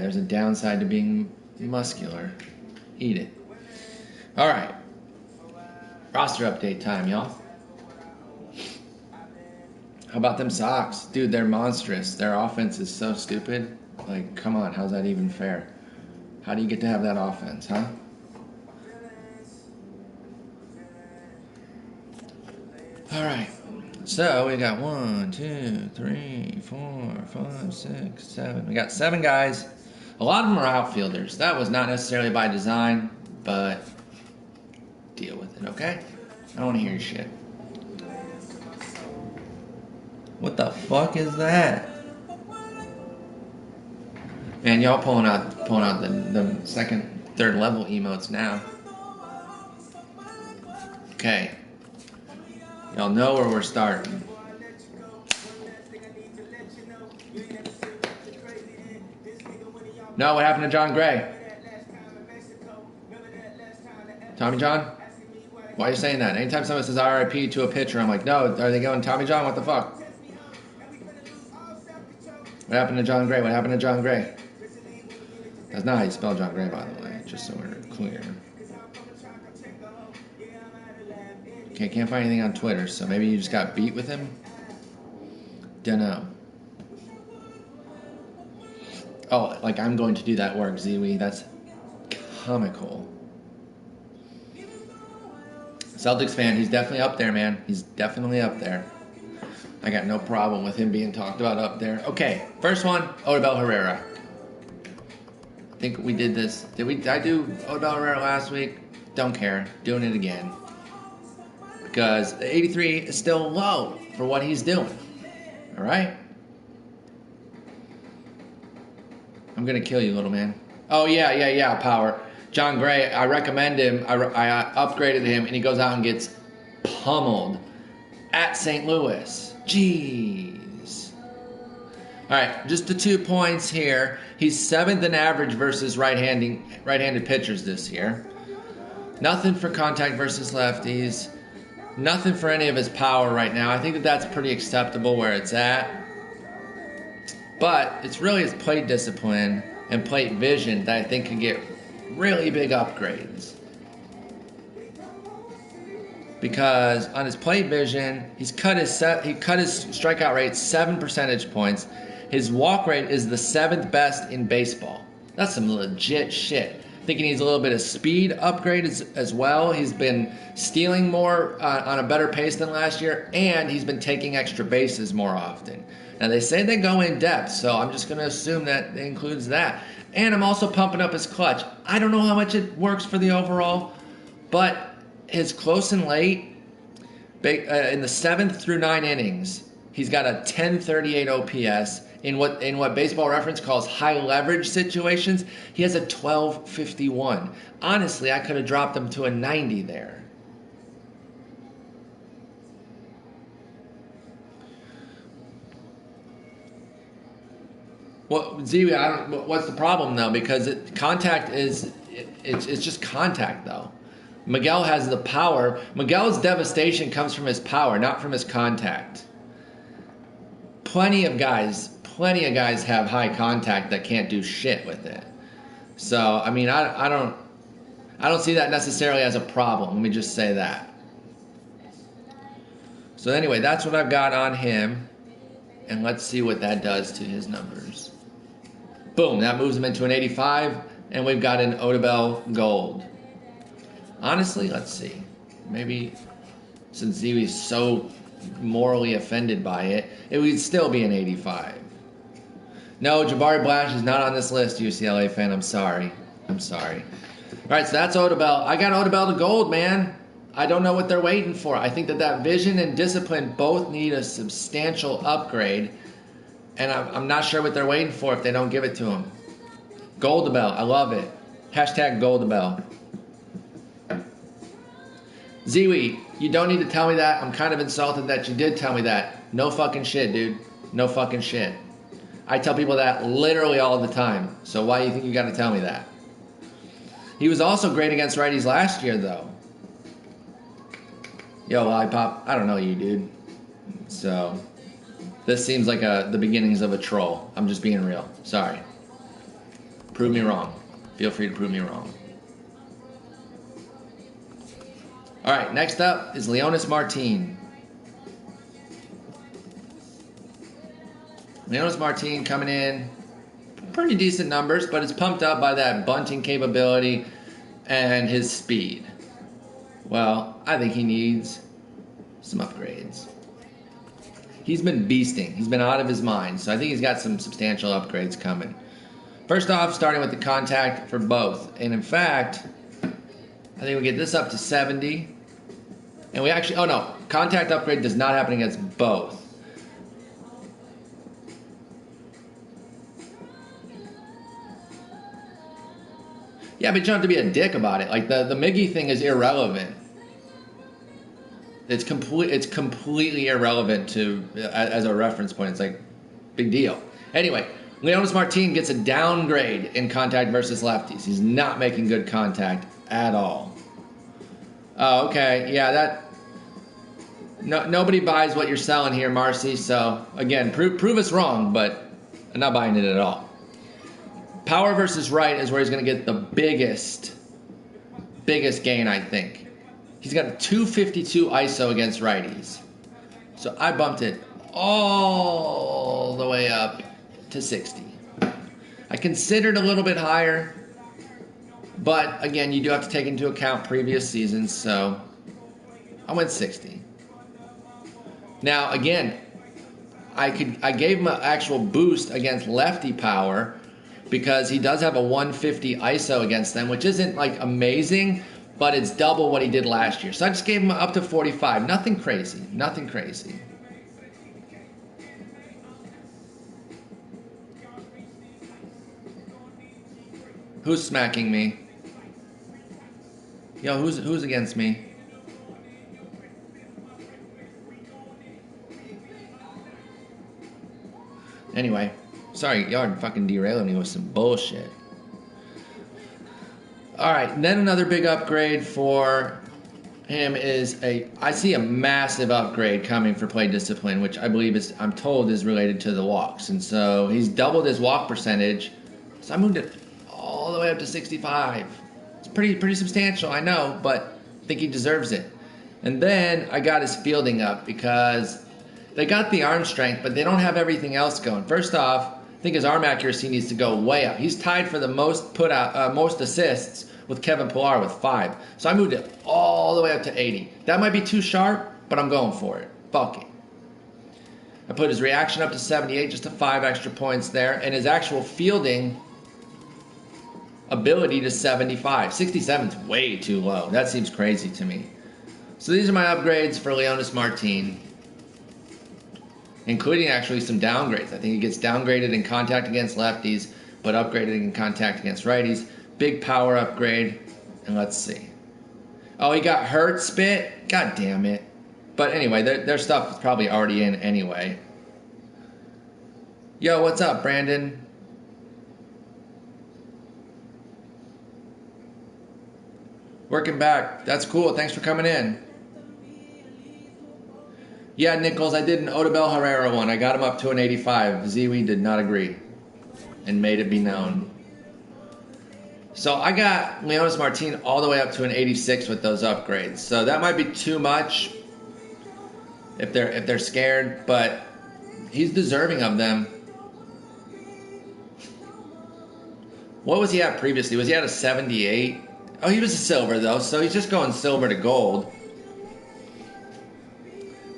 there's a downside to being muscular. Eat it. All right. Roster update time, y'all. How about them Sox? Dude, they're monstrous. Their offense is so stupid. Like, come on, how's that even fair? How do you get to have that offense, huh? All right. So we got 1, 2, 3, 4, 5, 6, 7. We got 7 guys. A lot of them are outfielders. That was not necessarily by design, but deal with it, okay? I don't want to hear your shit. What the fuck is that? Man, y'all pulling out the second, third level emotes now. Okay. Y'all know where we're starting. No, what happened to John Gray? Tommy John? Why are you saying that? Anytime someone says RIP to a pitcher, I'm like, no, are they going Tommy John? What the fuck? What happened to John Gray? What happened to John Gray? That's not how you spell John Gray, by the way, just so we're clear. Okay, can't find anything on Twitter, so maybe you just got beat with him? Dunno. Oh, like I'm going to do that work, Ziwi. That's comical. Celtics fan, he's definitely up there, man. He's definitely up there. I got no problem with him being talked about up there. Okay, first one, Odubel Herrera. I think we did this. Did I do Odubel Herrera last week? Don't care. Doing it again. Because the 83 is still low for what he's doing. All right? I'm going to kill you, little man. Oh, yeah, Power. John Gray, I recommend him. I upgraded him, and he goes out and gets pummeled at St. Louis. Jeez. All right, just the 2 points here. He's 7th in average versus right-handed pitchers this year. Nothing for contact versus lefties. Nothing for any of his power right now. I think that's pretty acceptable where it's at. But it's really his plate discipline and plate vision that I think can get really big upgrades. Because on his plate vision, he cut his strikeout rate 7 percentage points. His walk rate is the 7th best in baseball. That's some legit shit. I think he needs a little bit of speed upgrade as well. He's been stealing more on a better pace than last year, and he's been taking extra bases more often. Now, they say they go in depth, so I'm just going to assume that it includes that. And I'm also pumping up his clutch. I don't know how much it works for the overall, but his close and late, in the 7th through 9 innings, he's got a 1038 OPS. In what Baseball Reference calls high leverage situations, he has a 1251. Honestly, I could have dropped him to a 90 there. Well, Ziwi, what's the problem though? Because contact is it's just contact though. Miguel has the power. Miguel's devastation comes from his power, not from his contact. Plenty of guys have high contact that can't do shit with it. So I mean, I don't see that necessarily as a problem. Let me just say that. So anyway, that's what I've got on him, and let's see what that does to his numbers. Boom, that moves him into an 85, and we've got an Odubel Gold. Honestly, let's see. Maybe since Ziwi's so morally offended by it, it would still be an 85. No, Jabari Blash is not on this list, UCLA fan. I'm sorry. All right, so that's Odubel. I got Odubel to Gold, man. I don't know what they're waiting for. I think that vision and discipline both need a substantial upgrade. And I'm not sure what they're waiting for if they don't give it to him. Goldabell, I love it. Hashtag Goldabell. Ziwi, you don't need to tell me that. I'm kind of insulted that you did tell me that. No fucking shit, dude. No fucking shit. I tell people that literally all the time. So why do you think you got to tell me that? He was also great against righties last year, though. Yo, Lollipop, I don't know you, dude. So this seems like the beginnings of a troll. I'm just being real. Sorry. Prove me wrong. Feel free to prove me wrong. All right, next up is Leonys Martin. Leonys Martin coming in, pretty decent numbers, but it's pumped up by that bunting capability and his speed. Well, I think he needs some upgrades. He's been beasting. He's been out of his mind, so I think he's got some substantial upgrades coming. First off, starting with the contact for both. And in fact, I think we get this up to 70. And we actually, oh no, contact upgrade does not happen against both. Yeah, but you don't have to be a dick about it. Like, the Miggy thing is irrelevant. It's completely irrelevant to as a reference point. It's like, big deal. Anyway, Leonys Martin gets a downgrade in contact versus lefties. He's not making good contact at all. Oh, okay. Yeah, nobody buys what you're selling here, Marcy. So, again, prove us wrong, but I'm not buying it at all. Power versus right is where he's going to get the biggest gain, I think. He's got a 252 ISO against righties. So I bumped it all the way up to 60. I considered a little bit higher, but again, you do have to take into account previous seasons, so I went 60. Now, again, I gave him an actual boost against lefty power because he does have a 150 ISO against them, which isn't like amazing, but it's double what he did last year. So I just gave him up to 45. Nothing crazy. Nothing crazy. Who's smacking me? Yo, who's against me? Anyway, sorry, y'all are fucking derailing me with some bullshit. All right, and then another big upgrade for him is I see a massive upgrade coming for play discipline, which I believe I'm told is related to the walks. And so he's doubled his walk percentage. So I moved it all the way up to 65. It's pretty substantial, I know, but I think he deserves it. And then I got his fielding up because they got the arm strength, but they don't have everything else going. First off, I think his arm accuracy needs to go way up. He's tied for the most most assists with Kevin Pillar with 5. So I moved it all the way up to 80. That might be too sharp, but I'm going for it. Fuck it. I put his reaction up to 78, just to 5 extra points there, and his actual fielding ability to 75. 67 is way too low. That seems crazy to me. So these are my upgrades for Leonys Martin, including actually some downgrades. I think he gets downgraded in contact against lefties, but upgraded in contact against righties. Big power upgrade, and let's see. Oh, he got hurt spit? God damn it. But anyway, their stuff is probably already in anyway. Yo, what's up, Brandon? Working back. That's cool. Thanks for coming in. Yeah, Nichols, I did an Odubel Herrera one. I got him up to an 85. Ziwi did not agree and made it be known. So I got Leonys Martin all the way up to an 86 with those upgrades. So that might be too much if they're scared, but he's deserving of them. What was he at previously? Was he at a 78? Oh, he was a silver though, so he's just going silver to gold.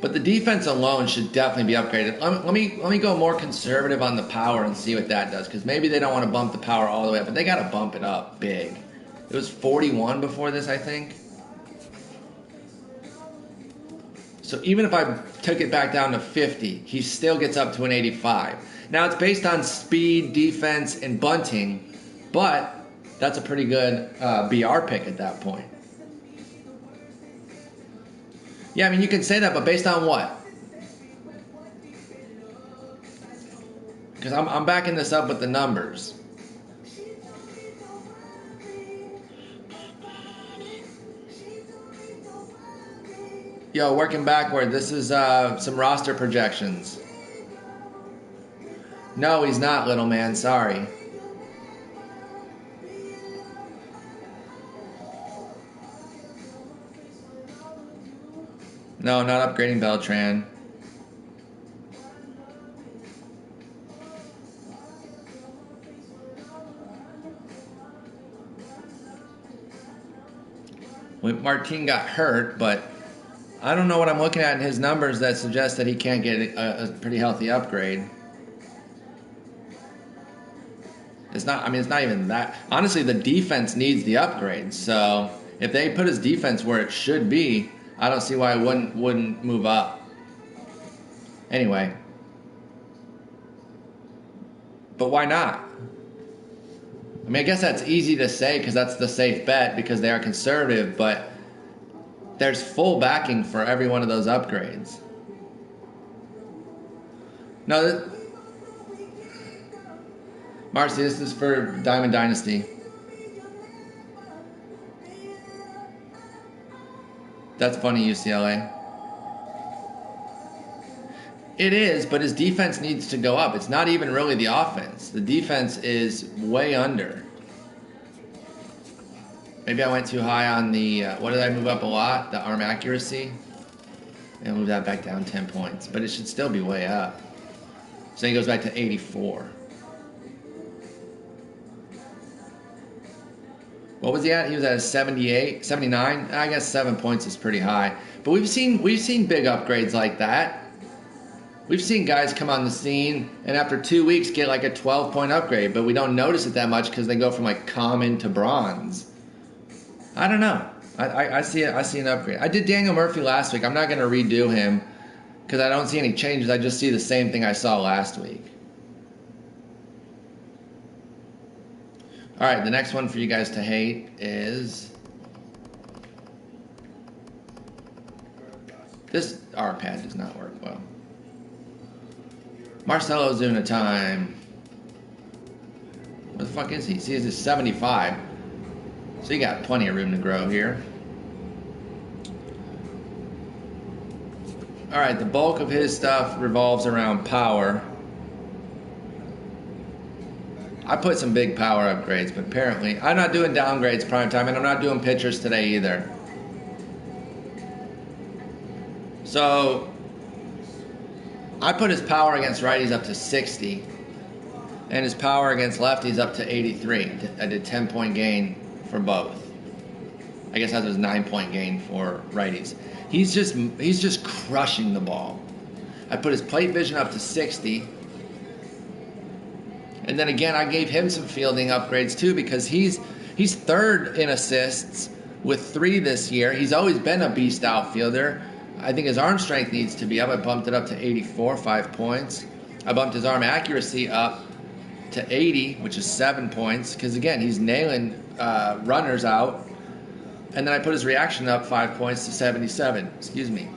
But the defense alone should definitely be upgraded. Let me go more conservative on the power and see what that does, because maybe they don't want to bump the power all the way up, but they got to bump it up big. It was 41 before this, I think. So even if I took it back down to 50, he still gets up to an 85. Now it's based on speed, defense, and bunting, but that's a pretty good BR pick at that point. Yeah, I mean, you can say that, but based on what? Because I'm backing this up with the numbers. Yo, working backward, this is some roster projections. No, he's not, little man, sorry. No, not upgrading Beltran. Martin got hurt, but I don't know what I'm looking at in his numbers that suggest that he can't get a pretty healthy upgrade. It's not. I mean, it's not even that. Honestly, the defense needs the upgrade. So if they put his defense where it should be, I don't see why it wouldn't move up. Anyway, but why not? I mean, I guess that's easy to say because that's the safe bet because they are conservative, but there's full backing for every one of those upgrades. No, Marcy, this is for Diamond Dynasty. That's funny, UCLA. It is, but his defense needs to go up. It's not even really the offense. The defense is way under. Maybe I went too high on the, what did I move up a lot? The arm accuracy. And move that back down 10 points. But it should still be way up. So he goes back to 84. What was he at? He was at a 78, 79. I guess 7 points is pretty high. But we've seen big upgrades like that. We've seen guys come on the scene and after 2 weeks get like a 12-point upgrade, but we don't notice it that much because they go from like common to bronze. I don't know. I see it. I see an upgrade. I did Daniel Murphy last week. I'm not going to redo him because I don't see any changes. I just see the same thing I saw last week. All right, the next one for you guys to hate is this. Our pad does not work well. Marcell Ozuna time. What the fuck is he? See, he's a 75. So you got plenty of room to grow here. All right, the bulk of his stuff revolves around power. I put some big power upgrades, but apparently I'm not doing downgrades prime time, and I'm not doing pitchers today either. So I put his power against righties up to 60, and his power against lefties up to 83. I did 10-point gain for both. I guess that was 9-point gain for righties. He's just crushing the ball. I put his plate vision up to 60. And then again, I gave him some fielding upgrades too because he's third in assists with 3 this year. He's always been a beast outfielder. I think his arm strength needs to be up. I bumped it up to 84, 5 points. I bumped his arm accuracy up to 80, which is 7 points, because again, he's nailing runners out. And then I put his reaction up 5 points to 77. Excuse me.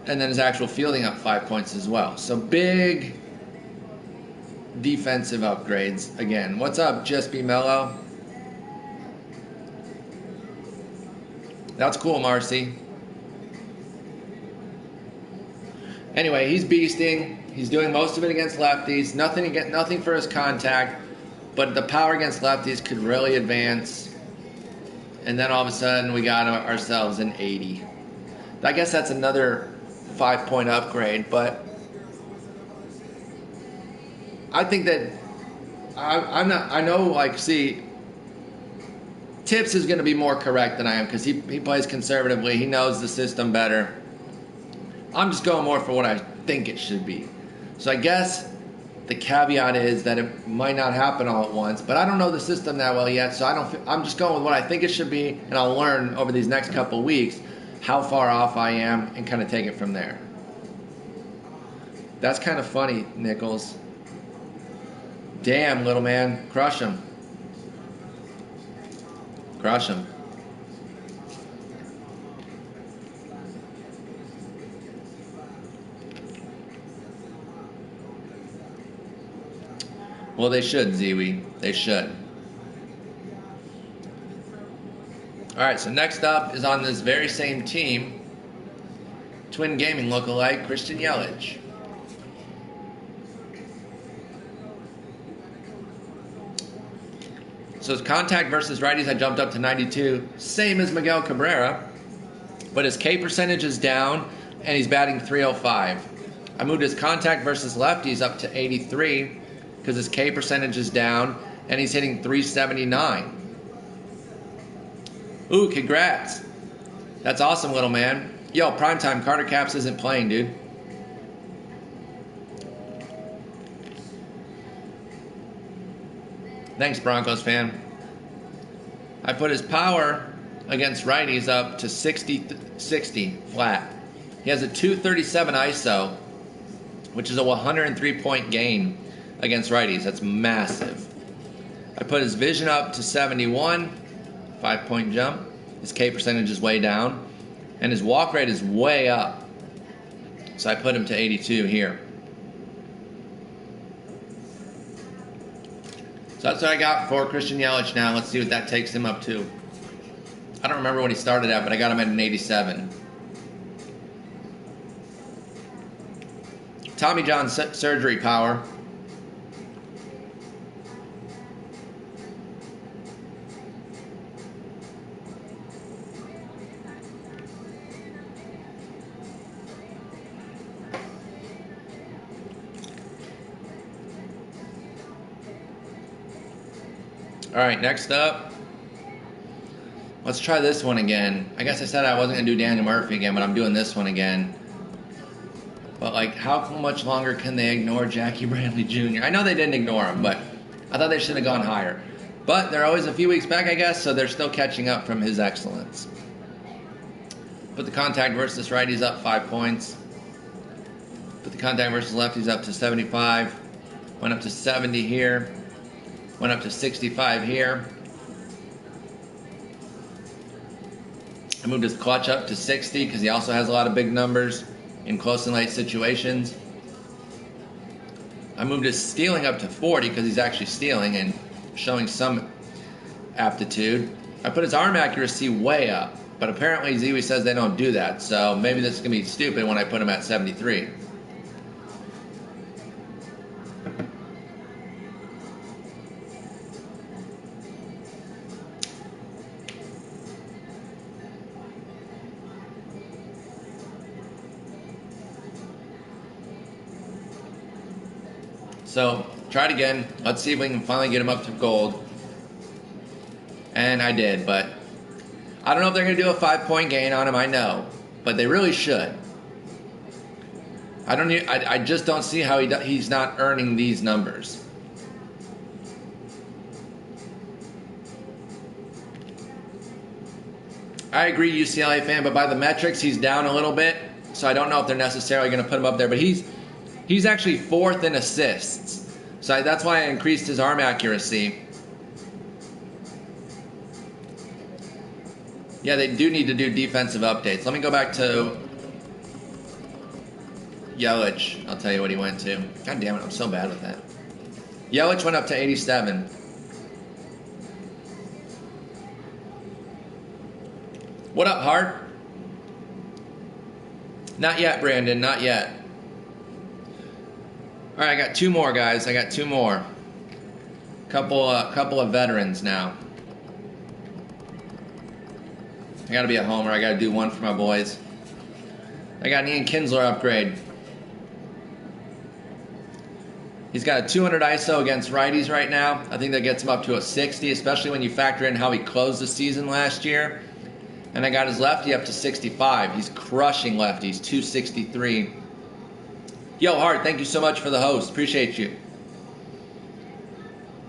And then his actual fielding up 5 points as well. So big defensive upgrades again. What's up, Just Be Mellow? That's cool, Marcy. Anyway, he's beasting. He's doing most of it against lefties. Nothing for his contact, but the power against lefties could really advance. And then all of a sudden, we got ourselves an 80. I guess that's another 5-point upgrade, but I think that I know, like, see, Tips is going to be more correct than I am because he plays conservatively. He knows the system better. I'm just going more for what I think it should be. So I guess the caveat is that it might not happen all at once, but I don't know the system that well yet, so I'm just going with what I think it should be, and I'll learn over these next couple weeks how far off I am and kind of take it from there. That's kind of funny, Nichols. Damn, little man. Crush him. Crush him. Well, they should, Ziwi. They should. All right, so next up is on this very same team, Twin Gaming lookalike, Christian Yelich. So his contact versus righties, I jumped up to 92, same as Miguel Cabrera. but his K percentage is down, and he's batting .305. I moved his contact versus lefties up to 83 because his K percentage is down, and he's hitting .379. Ooh, congrats. That's awesome, little man. Yo, primetime, Carter Capps isn't playing, dude. Thanks, Broncos fan. I put his power against righties up to 60 flat. He has a 237 ISO, which is a 103-point gain against righties. That's massive. I put his vision up to 71, 5-point jump. His K percentage is way down, and his walk rate is way up. So I put him to 82 here. So that's what I got for Christian Yelich now. Let's see what that takes him up to. I don't remember what he started at, but I got him at an 87. Tommy John surgery power. All right, next up, let's try this one again. I guess I said I wasn't going to do Daniel Murphy again, but I'm doing this one again. But, like, how much longer can they ignore Jackie Bradley Jr.? I know they didn't ignore him, but I thought they should have gone higher. But they're always a few weeks back, I guess, so they're still catching up from his excellence. Put the contact versus righties up 5 points. Put the contact versus lefties up to 75. Went up to 70 here. Went up to 65 here. I moved his clutch up to 60 because he also has a lot of big numbers in close and late situations. I moved his stealing up to 40 because he's actually stealing and showing some aptitude. I put his arm accuracy way up, but apparently Ziwi says they don't do that, so maybe this is going to be stupid when I put him at 73. So, try it again. Let's see if we can finally get him up to gold. And I did, but I don't know if they're going to do a 5-point gain on him, I know. But they really should. I just don't see how he's not earning these numbers. I agree, UCLA fan, but by the metrics, he's down a little bit. So I don't know if they're necessarily going to put him up there, but he's actually 4th in assists. So that's why I increased his arm accuracy. Yeah, they do need to do defensive updates. Let me go back to Yelich. I'll tell you what he went to. God damn it, I'm so bad with that. Yelich went up to 87. What up, Hart? Not yet, Brandon, not yet. All right, I got 2 more, guys. I got 2 more. Couple of veterans now. I got to be a homer. I got to do one for my boys. I got an Ian Kinsler upgrade. He's got a 200 ISO against righties right now. I think that gets him up to a 60, especially when you factor in how he closed the season last year. And I got his lefty up to 65. He's crushing lefties, 263. Yo, Hart, thank you so much for the host. Appreciate you.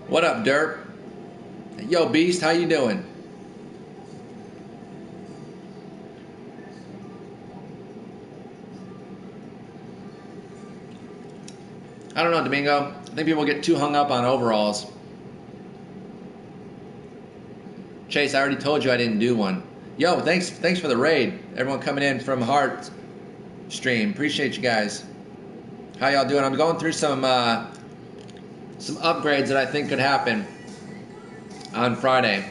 What up, Derp? Yo, Beast, how you doing? I don't know, Domingo. I think people get too hung up on overalls. Chase, I already told you I didn't do one. Yo, thanks for the raid. Everyone coming in from Hart stream. Appreciate you guys. How y'all doing? I'm going through some upgrades that I think could happen on Friday.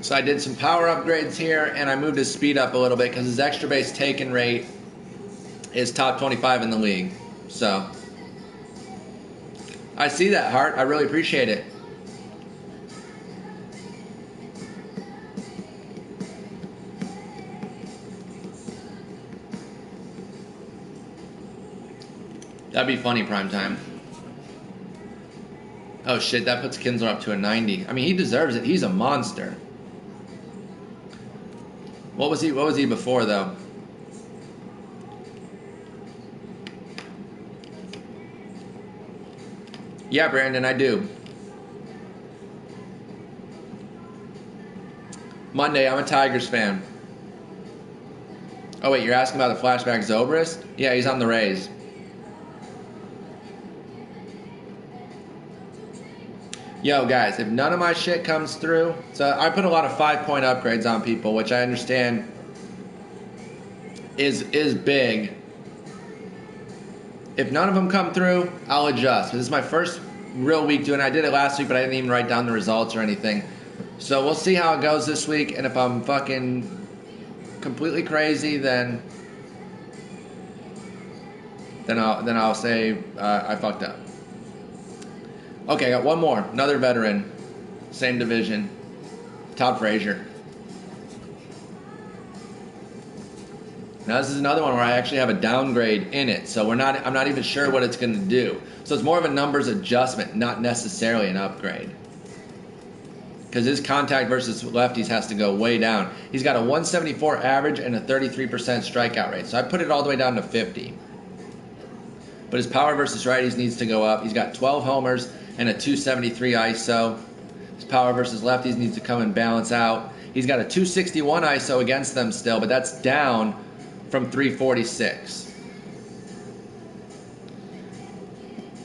So I did some power upgrades here, and I moved his speed up a little bit because his extra base taken rate is top 25 in the league. So I see that, Hart. I really appreciate it. That'd be funny prime time. Oh shit, that puts Kinsler up to a 90. I mean, he deserves it. He's a monster. What was he before though? Yeah, Brandon, I do. Monday, I'm a Tigers fan. Oh wait, you're asking about the flashback Zobrist? Yeah, he's on the Rays. Yo, guys, if none of my shit comes through, so I put a lot of 5-point upgrades on people, which I understand is big. If none of them come through, I'll adjust. This is my first real week doing it. I did it last week, but I didn't even write down the results or anything. So we'll see how it goes this week, and if I'm fucking completely crazy, then I'll say I fucked up. Okay, I got one more. Another veteran. Same division. Todd Frazier. Now this is another one where I actually have a downgrade in it, so I'm not even sure what it's going to do. So it's more of a numbers adjustment, not necessarily an upgrade. Because his contact versus lefties has to go way down. He's got a 174 average and a 33% strikeout rate. So I put it all the way down to 50. But his power versus righties needs to go up. He's got 12 homers and a 273 ISO. His power versus lefties needs to come and balance out. He's got a 261 ISO against them still, but that's down from 346.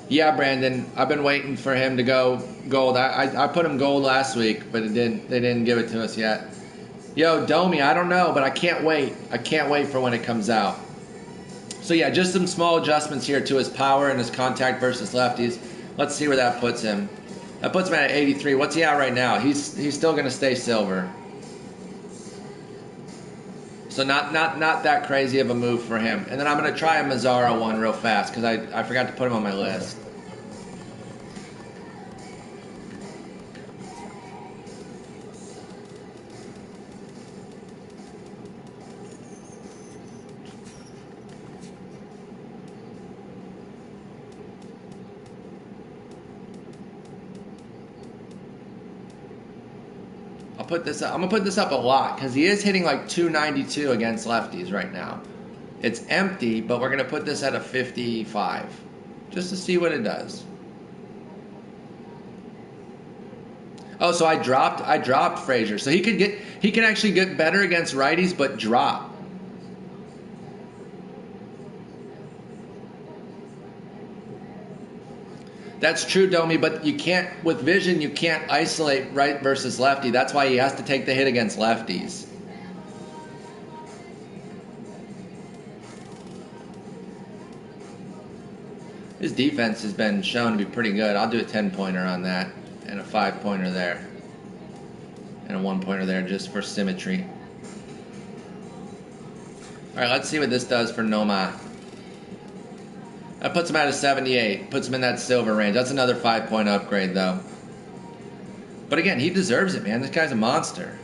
Yeah, Brandon, I've been waiting for him to go gold. I put him gold last week, but they didn't give it to us yet. Yo, Domi, I don't know, but I can't wait. I can't wait for when it comes out. So yeah, just some small adjustments here to his power and his contact versus lefties. Let's see where that puts him. That puts him at 83. What's he at right now? He's still going to stay silver. So not that crazy of a move for him. And then I'm going to try a Mazara one real fast because I forgot to put him on my list. I'm gonna put this up a lot because he is hitting like 292 against lefties right now. It's empty, but we're gonna put this at a 55 just to see what it does. Oh, so I dropped Frazier, so he can actually get better against righties, but drop. That's true, Domi, but you can't, with vision, you can't isolate right versus lefty. That's why he has to take the hit against lefties. His defense has been shown to be pretty good. I'll do a 10-pointer on that, and a 5-pointer there, and a 1-pointer there just for symmetry. All right, let's see what this does for Nomar. That puts him at a 78. Puts him in that silver range. That's another 5-point upgrade, though. But again, he deserves it, man. This guy's a monster.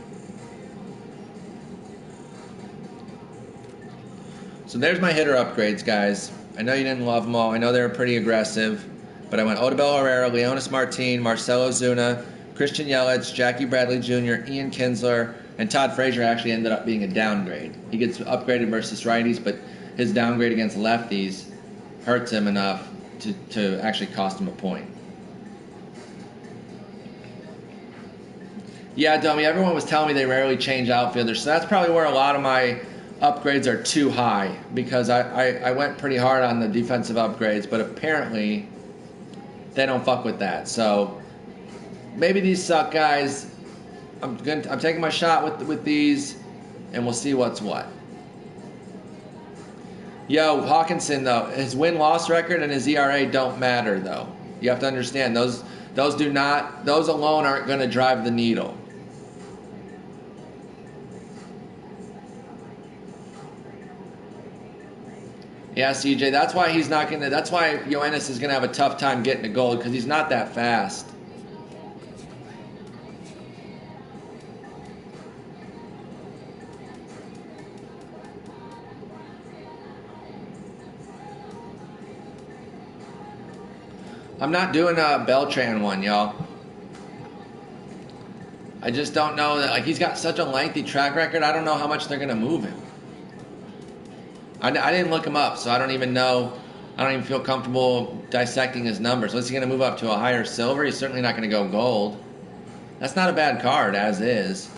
So there's my hitter upgrades, guys. I know you didn't love them all. I know they were pretty aggressive. But I went Odubel Herrera, Leonys Martin, Marcell Ozuna, Christian Yelich, Jackie Bradley Jr., Ian Kinsler, and Todd Frazier actually ended up being a downgrade. He gets upgraded versus righties, but his downgrade against lefties hurts him enough to actually cost him a point. Yeah, Dummy, everyone was telling me they rarely change outfielders, so that's probably where a lot of my upgrades are too high, because I went pretty hard on the defensive upgrades, but apparently they don't fuck with that. So maybe these suck, guys. I'm taking my shot with these, and we'll see what's what. Yo, Hawkinson, though, his win-loss record and his ERA don't matter, though. You have to understand, those alone aren't going to drive the needle. Yeah, CJ, that's why Yelich is going to have a tough time getting to gold, because he's not that fast. I'm not doing a Beltran one, y'all. I just don't know that, like, he's got such a lengthy track record. I don't know how much they're going to move him. I didn't look him up, so I don't even know. I don't even feel comfortable dissecting his numbers. Unless he's going to move up to a higher silver, he's certainly not going to go gold. That's not a bad card, as is.